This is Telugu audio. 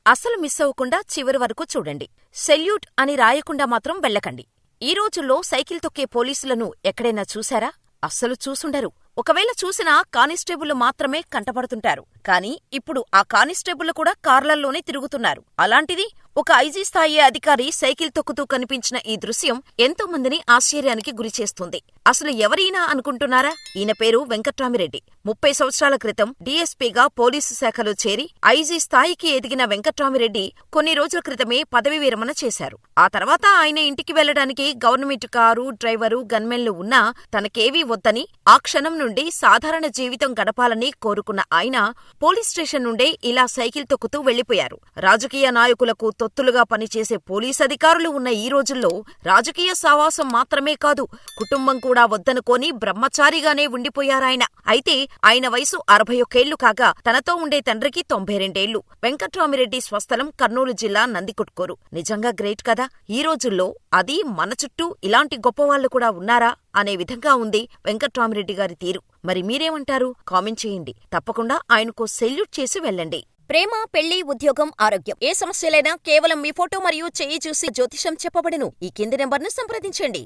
అసలు మిస్ అవ్వకుండా చివరి వరకు చూడండి. సెల్యూట్ అని రాయకుండా మాత్రం వెళ్ళకండి. ఈ రోజుల్లో సైకిల్ తొక్కే పోలీసులను ఎక్కడైనా చూశారా? అస్సలు చూసుండరు. ఒకవేళ చూసినా కానిస్టేబుళ్లు మాత్రమే కంటపడుతుంటారు. కానీ ఇప్పుడు ఆ కానిస్టేబుళ్లు కూడా కార్లల్లోనే తిరుగుతున్నారు. అలాంటిది ఒక ఐజీ స్థాయి అధికారి సైకిల్ తొక్కుతూ కనిపించిన ఈ దృశ్యం ఎంతో మందిని ఆశ్చర్యానికి గురిచేస్తుంది. అసలు ఎవరీనా అనుకుంటున్నారా? ఈయన పేరు వెంకట్రామిరెడ్డి. 30 సంవత్సరాల క్రితం డీఎస్పీగా పోలీసు శాఖలో చేరి ఐజీ స్థాయికి ఎదిగిన వెంకట్రామిరెడ్డి కొన్ని రోజుల క్రితమే పదవీ విరమణ చేశారు. ఆ తర్వాత ఆయన ఇంటికి వెళ్లడానికి గవర్నమెంట్ కారు, డ్రైవరు, గన్మెన్లు ఉన్నా తనకేవీ వద్దని ఆ క్షణం నుండి సాధారణ జీవితం గడపాలని కోరుకున్న ఆయన పోలీస్ స్టేషన్ నుండే ఇలా సైకిల్ తొక్కుతూ వెళ్లిపోయారు. రాజకీయ నాయకులకు తొత్తులుగా పనిచేసే పోలీస్ అధికారులు ఉన్న ఈ రోజుల్లో రాజకీయ సావాసం మాత్రమే కాదు, కుటుంబం కూడా వద్దనుకొని బ్రహ్మచారిగానే ఉండిపోయారాయన. అయితే ఆయన వయసు 61 ఏళ్లు కాగా తనతో ఉండే తండ్రికి 92 ఏళ్లు. వెంకట్రామిరెడ్డి స్వస్థలం కర్నూలు జిల్లా నందికొట్కూరు. నిజంగా గ్రేట్ కదా! ఈ రోజుల్లో అది మన చుట్టూ ఇలాంటి గొప్పవాళ్లు కూడా ఉన్నారా అనే విధంగా ఉంది వెంకట్రామిరెడ్డి గారి తీరు. మరి మీరేమంటారు? కామెంట్ చేయండి. తప్పకుండా ఆయనకు సెల్యూట్ చేసి వెళ్ళండి. ప్రేమ, పెళ్లి, ఉద్యోగం, ఆరోగ్యం ఏ సమస్యలైనా కేవలం మీ ఫోటో మరియు చెయ్యి చూసి జ్యోతిషం చెప్పబడును. ఈ కింది నెంబర్ను సంప్రదించండి.